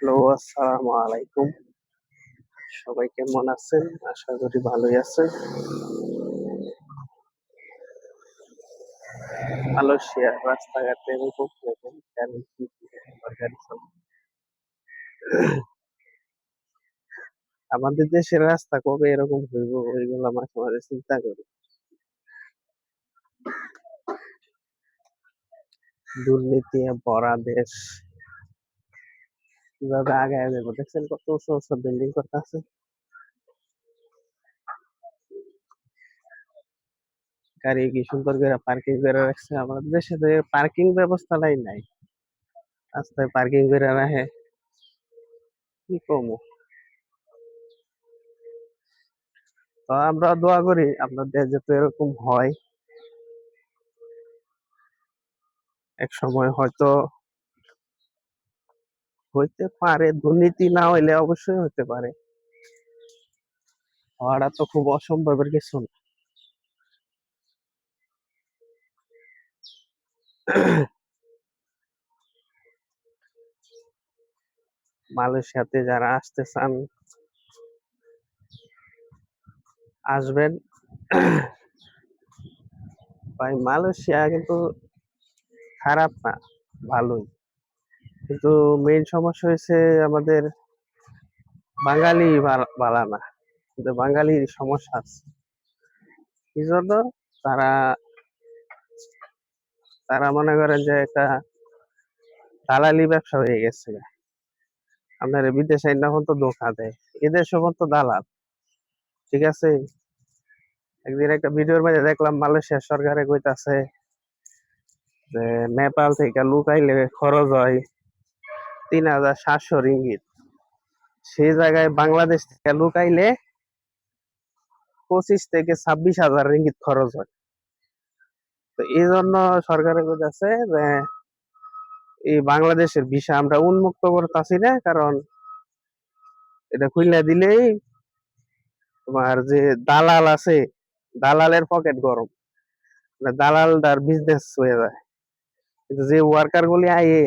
Hello, আসসালামু আলাইকুম। সবাই কেমন আছেন? আশা করি ভালোই আছেন। মালয়েশিয়ার রাস্তাঘাটে এরকম দেখেন কেন কি গাড়ি চলে। আমাদের দেশের রাস্তা কবে এরকম হইব ওইগুলা মাঝে মাঝে চিন্তা করি। দুর্নীতি ভরা দেশ, কিভাবে আগায় যাবো দেখছেন কত উঁচু উঁচু বিল্ডিং করতেছে। গাড়ি কি সুন্দর করে পার্কিং করে রাখছে। আমাদের দেশে তো পার্কিং ব্যবস্থাটাই নাই, রাস্তায় পার্কিং করে রাখে। কি কমু, তো আমরা দোয়া করি আপনাদের যাতে এরকম হয়, এক সময় হয়তো হইতে পারে। দুর্নীতি না হইলে অবশ্যই হতে পারে, হওয়াটা তো খুব অসম্ভবের কিছু না। মালয়েশিয়াতে যারা আসতে চান আসবেন। ভাই মালয়েশিয়া কিন্তু খারাপ না, ভালোই। কিন্তু মেইন সমস্যা হয়েছে আমাদের বাঙালি বালা না, কিন্তু বাঙালির সমস্যা আছে। কি জন্য? তারা তারা মনে করেন যে একটা দালালি ব্যবসা হয়ে গেছে। আপনার বিদেশে এখন তো ধোঁকা দেয়, এদের সব তো দালাল। ঠিক আছে, একদিন একটা ভিডিওর মধ্যে দেখলাম মালয়েশিয়া সরকারে কইতাছে যে নেপাল থেকে লুকাইলে খরচ হয় ৩,৭০০ রিঙ্গিত, সেই জায়গায় বাংলাদেশ থেকে লুকাইলে ২৫ থেকে ২৬ হাজার রিঙ্গিত খরচ হয়। তো এই জন্য সরকারে কইতাছে যে এই বাংলাদেশের ভিসা আমরা উন্মুক্ত করতেছি না, কারণ এটা খুলনা দিলেই তোমার যে দালাল আছে, দালালের পকেট গরম, মানে দালালদার বিজনেস হয়ে যায়। কিন্তু যে ওয়ার্কার গুলি আইয়ে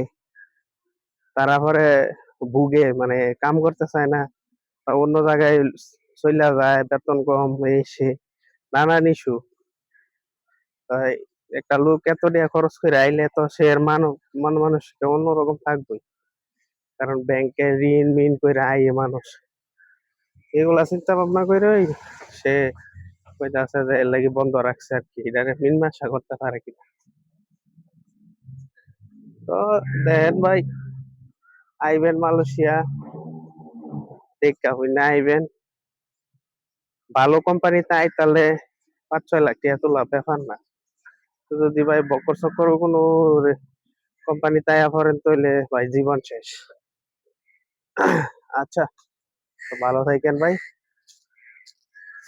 তারা পরে ভুগে, মানে কাম করতে চায় না, বা অন্য জায়গায় চইলা যায়, বেতন কম, এসে নানান ইস্যু। তাই একটা লোক এত টাকা খরচ করে আইলে তো সে এর মন মানসিকতা অন্যরকম থাকবেই, কারণ ব্যাংকে ঋণ মিন করে আইয়ে মানুষ। এগুলা চিন্তা ভাবনা করে সে কইতাছে যে এর লাগি বন্ধ রাখছে আর কি, এটা মীমাংসা করতে পারে কিনা। তো দেখেন ভাই, আইবেন মালয়েশিয়া, টেক্কা হইনা আইবেন। ভালো কোম্পানিতে আইতালে ৫-৬ লাখ টাকা তোলা ব্যাপার না। তো যদি ভাই বকর চক্কর কোনো কোম্পানিতে আয়া পড়েন তাইলে ভাই জীবন শেষ। আচ্ছা, তো ভালো থাকেন ভাই,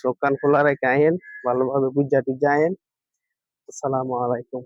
চোখ কান খোলা রেখে আইন, ভালোভাবে বুঝা টুঝা আইন। আসসালামু আলাইকুম।